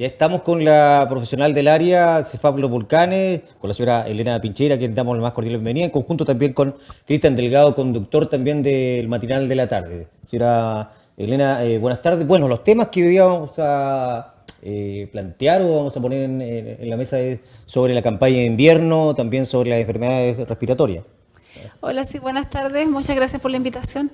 Ya estamos con la profesional del área, Cefap Los Volcanes, con la señora Elena Pincheira, a quien damos la más cordial bienvenida, en conjunto también con Cristian Delgado, conductor también del matinal de la tarde. Señora Elena, buenas tardes. Bueno, los temas que hoy día vamos a plantear o vamos a poner en la mesa es sobre la campaña de invierno, también sobre las enfermedades respiratorias. Hola, sí, buenas tardes. Muchas gracias por la invitación.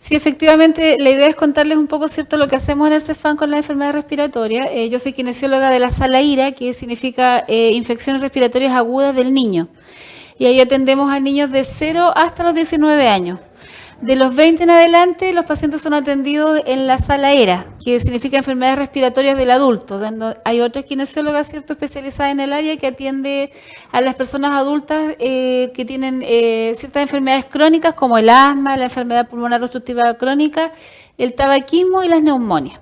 Sí, efectivamente, la idea es contarles un poco, ¿cierto?, lo que hacemos en el Cefam con la enfermedad respiratoria. Yo soy kinesióloga de la sala IRA, que significa infecciones respiratorias agudas del niño. Y ahí atendemos a niños de 0 hasta los 19 años. De los 20 en adelante, los pacientes son atendidos en la sala ERA, que significa enfermedades respiratorias del adulto, donde hay otra kinesióloga, ¿cierto?, especializada en el área que atiende a las personas adultas que tienen ciertas enfermedades crónicas como el asma, la enfermedad pulmonar obstructiva crónica, el tabaquismo y las neumonias.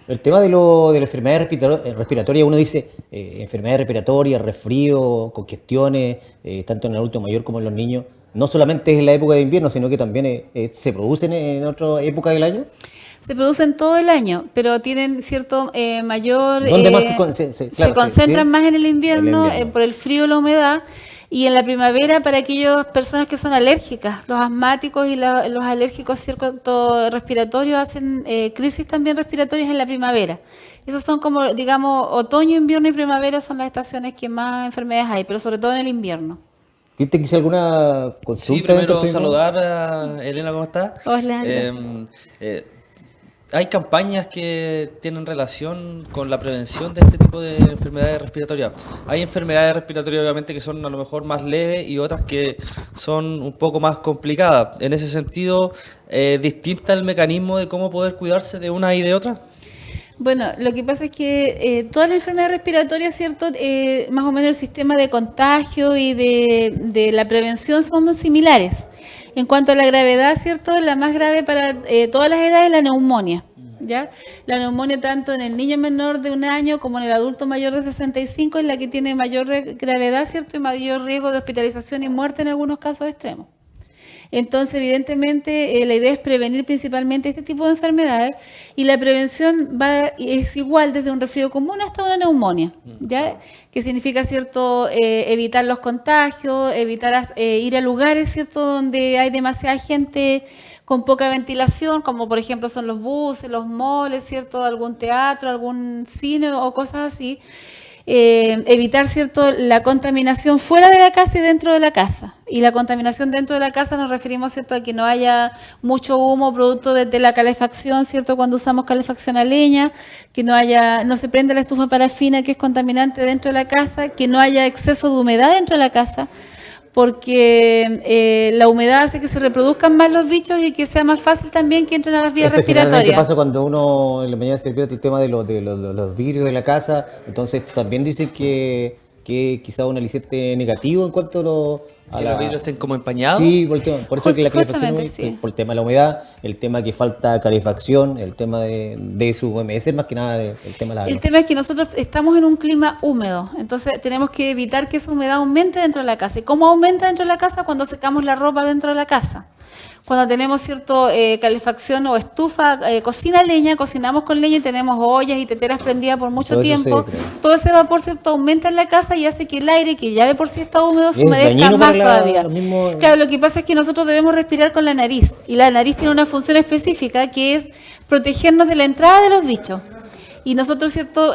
El tema de la enfermedad respiratoria, uno dice enfermedades respiratorias, resfrío, congestiones, tanto en el adulto mayor como en los niños. No solamente es en la época de invierno, sino que también se producen en otra época del año. Se producen todo el año, pero tienen cierto mayor... ¿Dónde más se concentran más en el invierno, por el frío y la humedad, y en la primavera para aquellas personas que son alérgicas. Los asmáticos y los alérgicos cierto respiratorios hacen crisis también respiratorias en la primavera. Esos son como, digamos, otoño, invierno y primavera son las estaciones que más enfermedades hay, pero sobre todo en el invierno. ¿Viste que alguna consulta? Sí, primero saludar a Elena, ¿cómo está? Hola. Hay campañas que tienen relación con la prevención de este tipo de enfermedades respiratorias. Hay enfermedades respiratorias obviamente que son a lo mejor más leves y otras que son un poco más complicadas. En ese sentido, ¿distinta el mecanismo de cómo poder cuidarse de una y de otra? Bueno, lo que pasa es que todas las enfermedades respiratorias, ¿cierto? Más o menos el sistema de contagio y de la prevención son similares. En cuanto a la gravedad, ¿cierto? La más grave para todas las edades es la neumonía, ¿ya? La neumonía tanto en el niño menor de 1 año como en el adulto mayor de 65 es la que tiene mayor gravedad, ¿cierto? Y mayor riesgo de hospitalización y muerte en algunos casos extremos. Entonces, evidentemente, la idea es prevenir principalmente este tipo de enfermedades y la prevención es igual desde un resfrío común hasta una neumonía, ¿ya? Que significa, ¿cierto?, evitar los contagios, evitar ir a lugares, ¿cierto?, donde hay demasiada gente con poca ventilación, como por ejemplo son los buses, los malls, ¿cierto?, algún teatro, algún cine o cosas así. Evitar, ¿cierto?, la contaminación fuera de la casa y dentro de la casa. Y la contaminación dentro de la casa nos referimos, ¿cierto?, a que no haya mucho humo producto de la calefacción, ¿cierto?, cuando usamos calefacción a leña, que no se prenda la estufa parafina que es contaminante dentro de la casa, que no haya exceso de humedad dentro de la casa, porque la humedad hace que se reproduzcan más los bichos y que sea más fácil también que entren a las vías respiratorias. ¿Qué pasa cuando uno en la mañana se pierde el tema de los vidrios de la casa? Entonces también dice que quizá un aliciente negativo en cuanto a los vidrios estén como empañados. Sí, por eso que la calefacción, sí. Por el tema de la humedad, el tema que falta calefacción, el tema de su UMS, más que nada el tema de la... El tema es que nosotros estamos en un clima húmedo, entonces tenemos que evitar que esa humedad aumente dentro de la casa. ¿Y cómo aumenta dentro de la casa? Cuando secamos la ropa dentro de la casa. Cuando tenemos cierto calefacción o estufa, cocina leña, cocinamos con leña y tenemos ollas y teteras prendidas por mucho tiempo, todo ese vapor, ¿cierto?, aumenta en la casa y hace que el aire, que ya de por sí está húmedo, se humedezca más todavía. Claro, lo que pasa es que nosotros debemos respirar con la nariz y la nariz tiene una función específica que es protegernos de la entrada de los bichos. Y nosotros, ¿cierto?,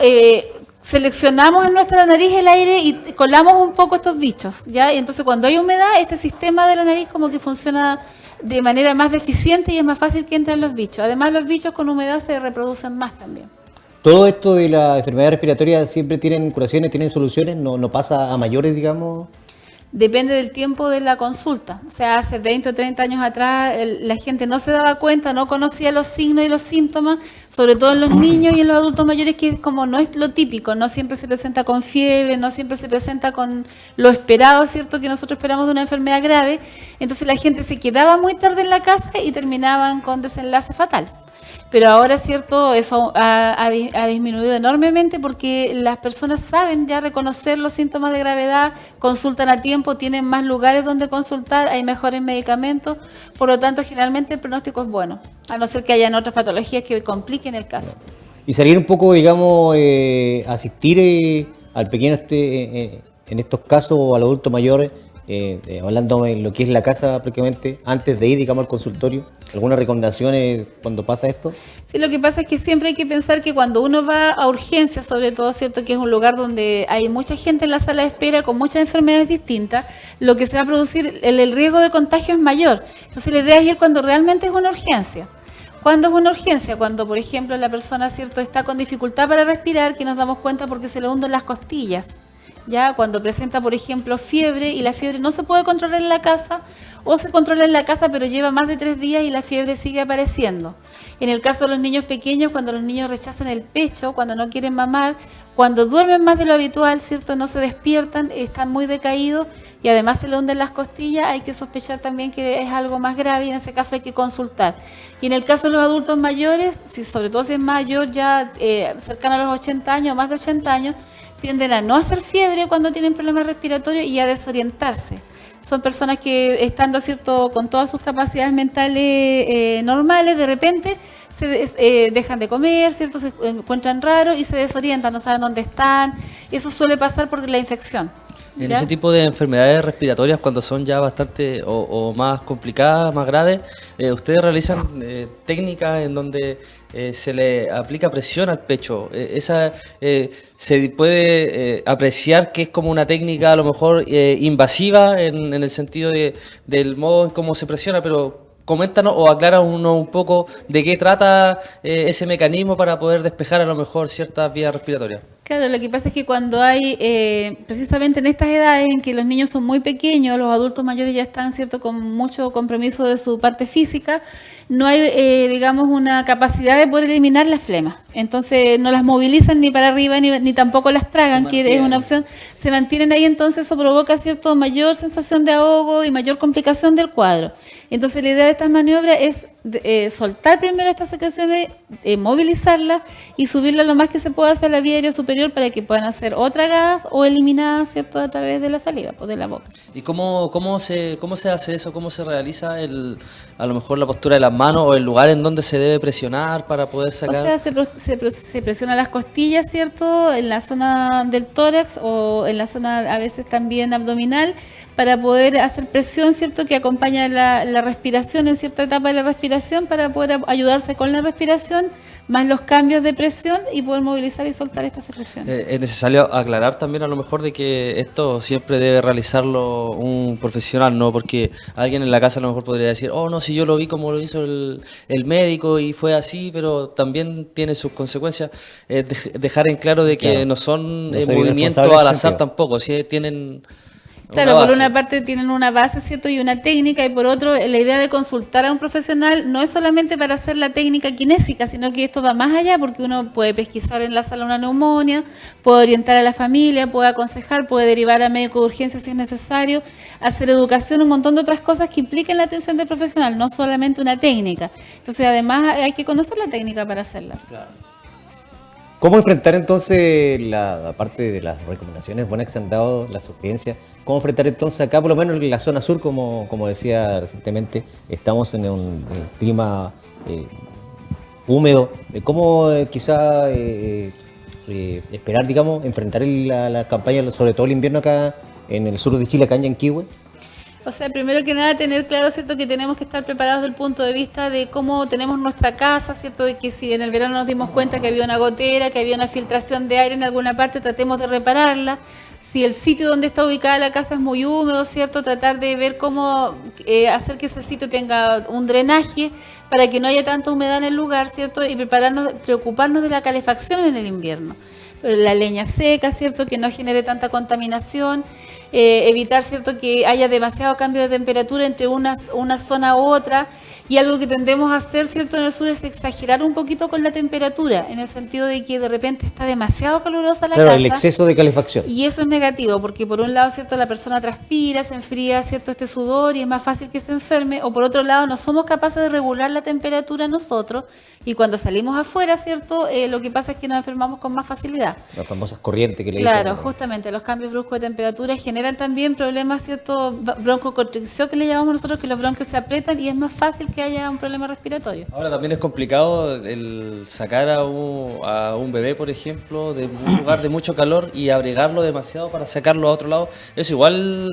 seleccionamos en nuestra nariz el aire y colamos un poco estos bichos, ¿ya? Y entonces cuando hay humedad, este sistema de la nariz como que funciona de manera más deficiente y es más fácil que entren los bichos. Además, los bichos con humedad se reproducen más también. Todo esto de la enfermedad respiratoria siempre tienen curaciones, tienen soluciones, no pasa a mayores, digamos. Depende del tiempo de la consulta. O sea, hace 20 o 30 años atrás la gente no se daba cuenta, no conocía los signos y los síntomas, sobre todo en los niños y en los adultos mayores, que como no es lo típico, no siempre se presenta con fiebre, no siempre se presenta con lo esperado, ¿cierto?, que nosotros esperamos de una enfermedad grave. Entonces la gente se quedaba muy tarde en la casa y terminaban con desenlace fatal. Pero ahora, cierto, eso ha disminuido enormemente porque las personas saben ya reconocer los síntomas de gravedad, consultan a tiempo, tienen más lugares donde consultar, hay mejores medicamentos, por lo tanto, generalmente el pronóstico es bueno, a no ser que hayan otras patologías que compliquen el caso. Y salir un poco, digamos, asistir al pequeño en estos casos o al adulto mayor, hablando en lo que es la casa prácticamente, antes de ir, digamos, al consultorio. ¿Algunas recomendaciones cuando pasa esto? Sí, lo que pasa es que siempre hay que pensar que cuando uno va a urgencias, sobre todo, ¿cierto? Que es un lugar donde hay mucha gente en la sala de espera con muchas enfermedades distintas, lo que se va a producir, el riesgo de contagio es mayor. Entonces la idea es ir cuando realmente es una urgencia. ¿Cuándo es una urgencia? Cuando, por ejemplo, la persona, ¿cierto?, está con dificultad para respirar, que nos damos cuenta porque se le hunden las costillas. Ya cuando presenta, por ejemplo, fiebre y la fiebre no se puede controlar en la casa, o se controla en la casa pero lleva más de 3 días y la fiebre sigue apareciendo. En el caso de los niños pequeños, cuando los niños rechazan el pecho, cuando no quieren mamar, cuando duermen más de lo habitual, ¿cierto?, no se despiertan, están muy decaídos y además se le hunden las costillas, hay que sospechar también que es algo más grave y en ese caso hay que consultar. Y en el caso de los adultos mayores, sobre todo si es mayor, ya cercano a los 80 años o más de 80 años, tienden a no hacer fiebre cuando tienen problemas respiratorios y a desorientarse. Son personas que, estando, ¿cierto?, con todas sus capacidades mentales normales, de repente dejan de comer, ¿cierto?, se encuentran raros y se desorientan, no saben dónde están. Eso suele pasar por la infección. En ¿Ya? ese tipo de enfermedades respiratorias, cuando son ya bastante o más complicadas, más graves, ustedes realizan técnicas en donde se le aplica presión al pecho. Se puede apreciar que es como una técnica a lo mejor invasiva en el sentido del modo en cómo se presiona, pero coméntanos o acláranos un poco de qué trata ese mecanismo para poder despejar a lo mejor ciertas vías respiratorias. Claro, lo que pasa es que cuando hay, precisamente en estas edades en que los niños son muy pequeños, los adultos mayores ya están, ¿cierto?, con mucho compromiso de su parte física, no hay, digamos, una capacidad de poder eliminar las flemas. Entonces no las movilizan ni para arriba ni tampoco las tragan, que es una opción. Se mantienen ahí, entonces eso provoca, ¿cierto?, mayor sensación de ahogo y mayor complicación del cuadro. Entonces la idea de estas maniobras es soltar primero estas secreciones, movilizarlas y subirlas lo más que se pueda hacia la vía aérea superior para que puedan hacer o tragadas o eliminadas, ¿cierto?, a través de la saliva o de la boca. ¿Y cómo se hace eso? ¿Cómo se realiza a lo mejor la postura de las manos o el lugar en donde se debe presionar para poder sacar? O sea, se presiona las costillas, ¿cierto?, en la zona del tórax o en la zona a veces también abdominal para poder hacer presión, ¿cierto?, que acompaña la respiración en cierta etapa de la respiración para poder ayudarse con la respiración, más los cambios de presión y poder movilizar y soltar estas secreciones. Es necesario aclarar también a lo mejor de que esto siempre debe realizarlo un profesional, ¿no? Porque alguien en la casa a lo mejor podría decir, oh no, si yo lo vi como lo hizo el médico y fue así, pero también tiene sus consecuencias. Dejar en claro de que Claro. no son No ser movimientos irresponsable en al ese azar sentido. tampoco, sí tienen Claro, una por base. una parte tienen una base, ¿cierto?, y una técnica, y por otro, la idea de consultar a un profesional no es solamente para hacer la técnica kinésica, sino que esto va más allá, porque uno puede pesquisar en la sala una neumonía, puede orientar a la familia, puede aconsejar, puede derivar a médico de urgencia si es necesario, hacer educación, un montón de otras cosas que impliquen la atención del profesional, no solamente una técnica. Entonces, además, hay que conocer la técnica para hacerla. ¿Cómo enfrentar entonces, aparte de las recomendaciones buenas que se han dado, las sugerencias, cómo enfrentar entonces acá, por lo menos en la zona sur, como decía recientemente, estamos en un clima húmedo? ¿Cómo quizá esperar, digamos, enfrentar la campaña, sobre todo el invierno acá en el sur de Chile, acá en Yanquihue? O sea, primero que nada tener claro, ¿cierto?, que tenemos que estar preparados desde el punto de vista de cómo tenemos nuestra casa, ¿cierto?, de que si en el verano nos dimos cuenta que había una gotera, que había una filtración de aire en alguna parte, tratemos de repararla. Si el sitio donde está ubicada la casa es muy húmedo, ¿cierto?, tratar de ver cómo hacer que ese sitio tenga un drenaje para que no haya tanta humedad en el lugar, ¿cierto?, y preocuparnos de la calefacción en el invierno. La leña seca, ¿cierto?, que no genere tanta contaminación, evitar, ¿cierto?, que haya demasiado cambio de temperatura entre una zona u otra, y algo que tendemos a hacer, ¿cierto?, en el sur es exagerar un poquito con la temperatura, en el sentido de que de repente está demasiado calurosa la Claro, casa. el exceso de calefacción. Y eso es negativo, porque por un lado, ¿cierto?, la persona transpira, se enfría, ¿cierto?, este sudor y es más fácil que se enferme, o por otro lado, no somos capaces de regular la temperatura nosotros, y cuando salimos afuera, ¿cierto?, lo que pasa es que nos enfermamos con más facilidad. ciudad. Las famosas corrientes que le Claro, dicen. justamente los cambios bruscos de temperatura generan también problemas, ¿cierto? Broncoconstricción que le llamamos nosotros, que los bronquios se aprietan y es más fácil que haya un problema respiratorio. Ahora también es complicado el sacar a un bebé, por ejemplo, de un lugar de mucho calor y abrigarlo demasiado para sacarlo a otro lado. Eso igual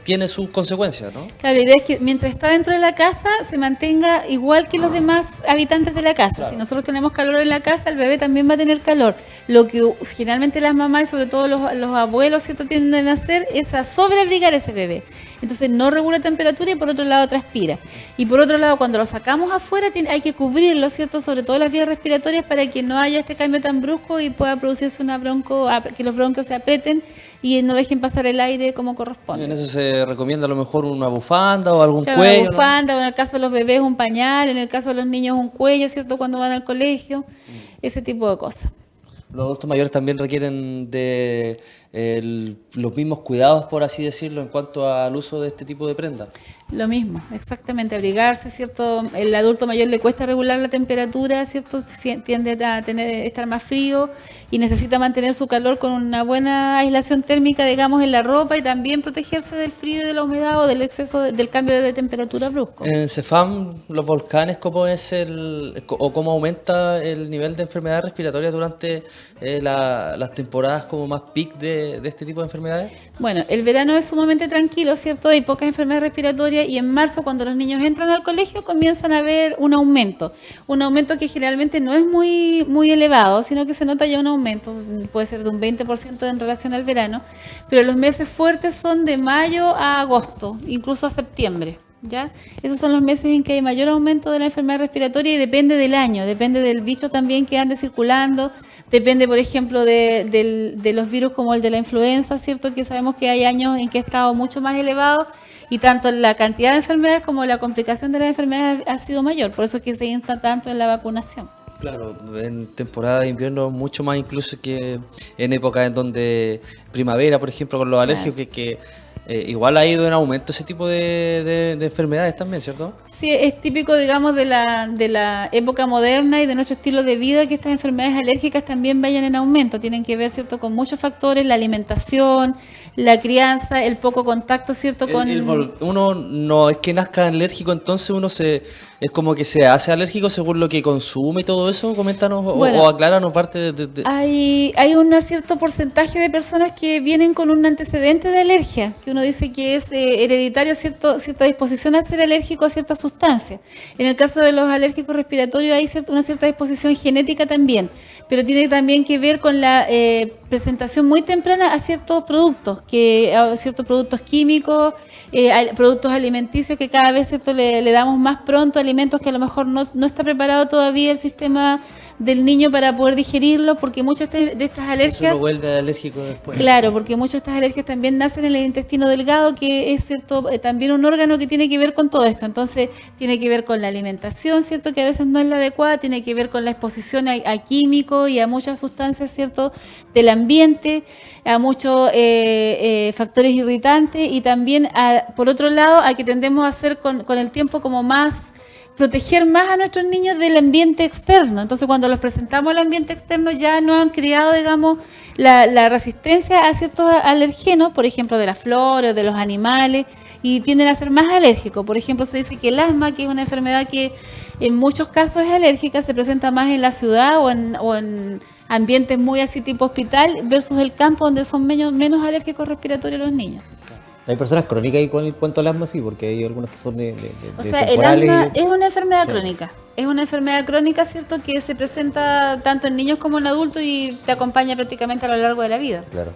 tiene sus consecuencias, ¿no? Claro, la idea es que mientras está dentro de la casa se mantenga igual que los demás habitantes de la casa. Claro. Si nosotros tenemos calor en la casa, el bebé también va a tener calor. Lo que generalmente las mamás y sobre todo los abuelos, ¿cierto?, tienden a hacer es a sobreabrigar ese bebé. Entonces no regula temperatura y por otro lado transpira. Y por otro lado, cuando lo sacamos afuera hay que cubrirlo, ¿cierto?, sobre todo las vías respiratorias para que no haya este cambio tan brusco y pueda producirse que los bronquios se aprieten y no dejen pasar el aire como corresponde. En eso se recomienda a lo mejor una bufanda o algún Claro, cuello, una bufanda, o en el caso de los bebés un pañal, en el caso de los niños un cuello, ¿cierto?, cuando van al colegio, ese tipo de cosas. Los adultos mayores también requieren de los mismos cuidados, por así decirlo, en cuanto al uso de este tipo de prendas. Lo mismo, exactamente, abrigarse, ¿cierto? El adulto mayor le cuesta regular la temperatura, ¿cierto? Tiende a estar más frío y necesita mantener su calor con una buena aislación térmica, digamos, en la ropa y también protegerse del frío y de la humedad o del exceso del cambio de temperatura brusco. En el CEFAM, los volcanes, ¿cómo es o cómo aumenta el nivel de enfermedades respiratorias durante las temporadas como más peak de este tipo de enfermedades? Bueno, el verano es sumamente tranquilo, ¿cierto? Hay pocas enfermedades respiratorias y en marzo, cuando los niños entran al colegio, comienzan a ver un aumento que generalmente no es muy elevado, sino que se nota ya un aumento, puede ser de un 20% en relación al verano, pero los meses fuertes son de mayo a agosto, incluso a septiembre. ¿Ya? Esos son los meses en que hay mayor aumento de la enfermedad respiratoria y depende del año, depende del bicho también que ande circulando, depende, por ejemplo, de los virus como el de la influenza, ¿cierto? Que sabemos que hay años en que ha estado mucho más elevado y tanto la cantidad de enfermedades como la complicación de las enfermedades ha sido mayor, por eso es que se insta tanto en la vacunación. Claro, en temporada de invierno mucho más incluso que en épocas en donde primavera, por ejemplo, con los alérgicos, que igual ha ido en aumento ese tipo de enfermedades también, ¿cierto? Sí, es típico, digamos, de la época moderna y de nuestro estilo de vida que estas enfermedades alérgicas también vayan en aumento. Tienen que ver, ¿cierto?, con muchos factores, la alimentación, la crianza, el poco contacto, ¿cierto?, Uno no es que nazca alérgico, entonces es como que se hace alérgico según lo que consume y todo eso. Coméntanos Bueno, o acláranos parte de... Hay un cierto porcentaje de personas que vienen con un antecedente de alergia, que uno dice que es hereditario, cierta disposición a ser alérgico a ciertas sustancias. En el caso de los alérgicos respiratorios hay una cierta disposición genética también, pero tiene también que ver con la presentación muy temprana a ciertos productos, a ciertos productos químicos, productos alimenticios que cada vez, ¿cierto?, le damos más pronto, alimentos que a lo mejor no está preparado todavía el sistema del niño para poder digerirlo, porque muchas de estas Eso alergias... lo vuelve alérgico después. Claro, porque muchas de estas alergias también nacen en el intestino delgado, que es, cierto, también un órgano que tiene que ver con todo esto. Entonces, tiene que ver con la alimentación, ¿cierto?, que a veces no es la adecuada, tiene que ver con la exposición a químicos y a muchas sustancias, ¿cierto?, del ambiente, a muchos factores irritantes y también, por otro lado, a que tendemos a hacer con el tiempo como proteger más a nuestros niños del ambiente externo. Entonces, cuando los presentamos al ambiente externo, ya no han creado, digamos, la resistencia a ciertos alergenos, por ejemplo, de la flora o de los animales, y tienden a ser más alérgicos. Por ejemplo, se dice que el asma, que es una enfermedad que en muchos casos es alérgica, se presenta más en la ciudad o en ambientes muy así tipo hospital, versus el campo, donde son menos alérgicos respiratorios los niños. Hay personas crónicas ahí con el cuento del asma, sí, porque hay algunos que son O sea, el temporales. asma es una enfermedad Sí. crónica. Es una enfermedad crónica, ¿cierto?, que se presenta tanto en niños como en adultos y te acompaña prácticamente a lo largo de la vida. Claro.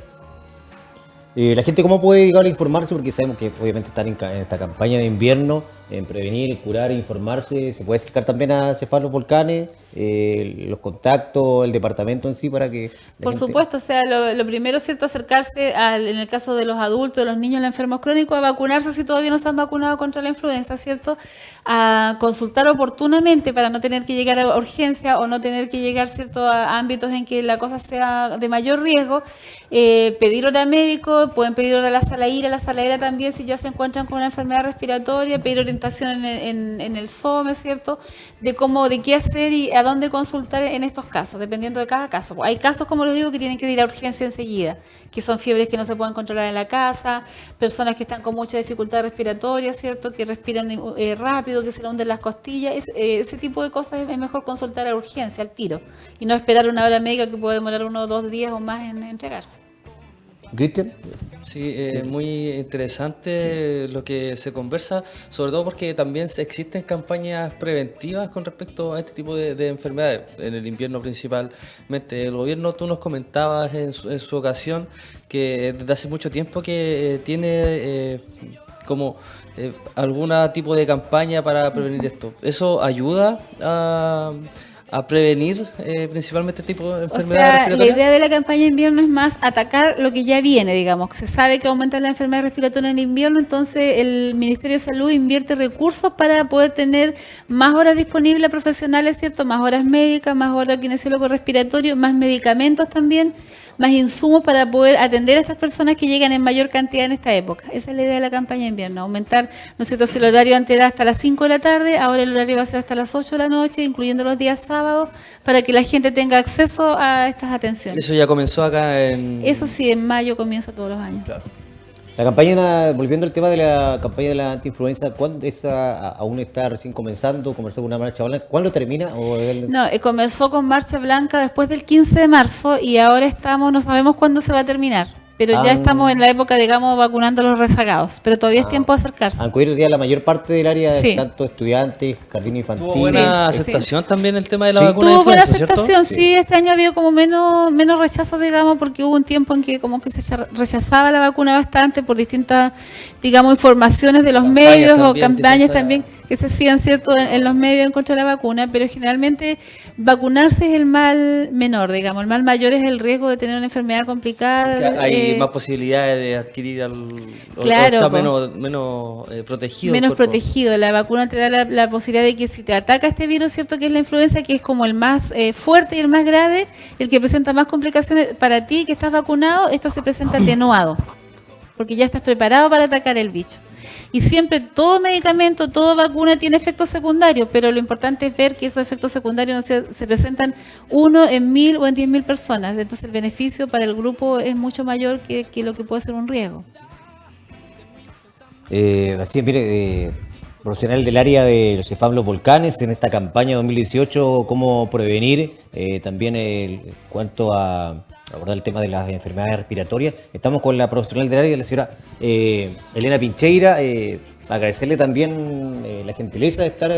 La gente, ¿cómo puede llegar a informarse? Porque sabemos que obviamente están en esta campaña de invierno, en prevenir, curar, informarse. Se puede acercar también a Cefam Los Volcanes, los contactos, el departamento en sí, para que Por supuesto, o sea, lo primero es, cierto, acercarse en el caso de los adultos, de los niños, los enfermos crónicos, a vacunarse si todavía no se han vacunado contra la influenza, ¿cierto? A consultar oportunamente para no tener que llegar a urgencia o no tener que llegar, ¿cierto?, a ámbitos en que la cosa sea de mayor riesgo. Pedir hora médico, pueden pedir hora a la sala IRA, a la sala ERA también si ya se encuentran con una enfermedad respiratoria, pedir orientación orientación en el SOME, ¿cierto? De qué hacer y a dónde consultar en estos casos, dependiendo de cada caso. Hay casos, como les digo, que tienen que ir a urgencia enseguida, que son fiebres que no se pueden controlar en la casa, personas que están con mucha dificultad respiratoria, ¿cierto? Que respiran rápido, que se le hunden las costillas. Ese tipo de cosas es mejor consultar a urgencia, al tiro, y no esperar una hora médica que puede demorar 1 o 2 días o más en entregarse. Cristian. Sí, muy interesante lo que se conversa, sobre todo porque también existen campañas preventivas con respecto a este tipo de enfermedades, en el invierno principalmente. El gobierno, tú nos comentabas en su ocasión que desde hace mucho tiempo que tiene algún tipo de campaña para prevenir esto. ¿Eso ayuda a prevenir principalmente este tipo de enfermedades respiratorias? La idea de la campaña de invierno es más atacar lo que ya viene, digamos. Se sabe que aumenta la enfermedad respiratoria en invierno, entonces el Ministerio de Salud invierte recursos para poder tener más horas disponibles a profesionales, ¿cierto? Más horas médicas, más horas kinesiólogo respiratorio, más medicamentos también, más insumos para poder atender a estas personas que llegan en mayor cantidad en esta época. Esa es la idea de la campaña de invierno, aumentar, ¿no es cierto? Si el horario antes era hasta las 5 de la tarde, ahora el horario va a ser hasta las 8 de la noche, incluyendo los días sábados, para que la gente tenga acceso a estas atenciones. Eso ya comenzó acá en... Eso sí, en mayo comienza todos los años. Claro. La campaña, volviendo al tema de la campaña de la antiinfluenza, ¿cuándo esa aún está recién comenzando? ¿Comenzó con una marcha blanca? ¿Cuándo termina? No, comenzó con marcha blanca después del 15 de marzo y ahora no sabemos cuándo se va a terminar. Pero ya estamos en la época, digamos, vacunando a los rezagados. Pero todavía es tiempo de acercarse. Han cubierto ya la mayor parte del área, Sí. tanto estudiantes, jardín infantil. Tuvo buena Sí. aceptación también el tema de la Sí. vacuna de Tuvo buena influenza, ¿cierto? aceptación, sí. Este año ha habido como menos rechazo, digamos, porque hubo un tiempo en que como que se rechazaba la vacuna bastante por distintas, digamos, informaciones de los Campañas medios o también que campañas se también que se hacían, ¿cierto?, en los medios en contra de la vacuna, pero generalmente vacunarse es el mal menor, digamos. El mal mayor es el riesgo de tener una enfermedad complicada. Que hay más posibilidades de adquirir Claro, está po. menos protegido. el Menos cuerpo. protegido. La vacuna te da la posibilidad de que si te ataca este virus, cierto que es la influenza, que es como el más fuerte y el más grave, el que presenta más complicaciones para ti que estás vacunado, esto se presenta atenuado, porque ya estás preparado para atacar el bicho. Y siempre todo medicamento, toda vacuna tiene efectos secundarios, pero lo importante es ver que esos efectos secundarios no se presentan 1 en 1000 o en 10.000 personas. Entonces el beneficio para el grupo es mucho mayor que lo que puede ser un riesgo. Así, mire, profesional del área de los CEFAM Los Volcanes, en esta campaña 2018, cómo prevenir, también en cuanto a abordar el tema de las enfermedades respiratorias. Estamos con la profesional del área, la señora Elena Pincheira. Agradecerle también la gentileza de estar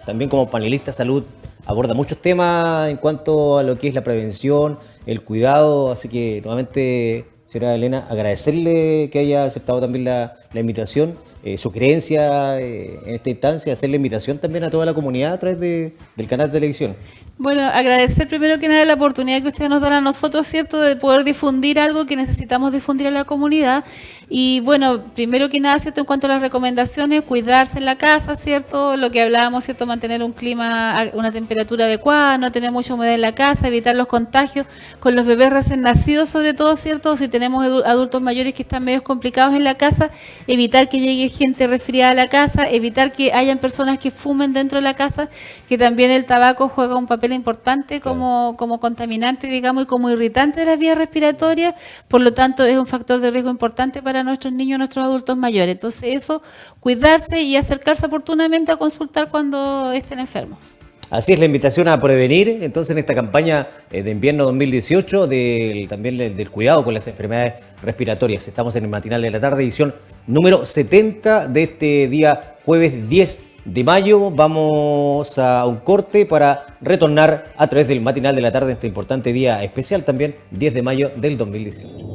también como panelista de salud. Aborda muchos temas en cuanto a lo que es la prevención, el cuidado, así que nuevamente, señora Elena, agradecerle que haya aceptado también la invitación, sugerencia en esta instancia, hacer la invitación también a toda la comunidad a través del canal de televisión. Bueno, agradecer primero que nada la oportunidad que ustedes nos dan a nosotros, ¿cierto?, de poder difundir algo que necesitamos difundir a la comunidad. Y bueno, primero que nada, ¿cierto?, en cuanto a las recomendaciones, cuidarse en la casa, ¿cierto?, lo que hablábamos, ¿cierto?, mantener un clima, una temperatura adecuada, no tener mucha humedad en la casa, evitar los contagios con los bebés recién nacidos, sobre todo, ¿cierto?, si tenemos adultos mayores que están medio complicados en la casa, evitar que llegue gente resfriada a la casa, evitar que hayan personas que fumen dentro de la casa, que también el tabaco juega un papel importante como contaminante, digamos, y como irritante de las vías respiratorias. Por lo tanto, es un factor de riesgo importante para nuestros niños, nuestros adultos mayores. Entonces, eso, cuidarse y acercarse oportunamente a consultar cuando estén enfermos. Así es la invitación a prevenir, entonces, en esta campaña de invierno 2018, también del cuidado con las enfermedades respiratorias. Estamos en el matinal de la tarde, edición número 70 de este día jueves 10 de mayo. Vamos a un corte para retornar a través del matinal de la tarde, este importante día especial también, 10 de mayo del 2018.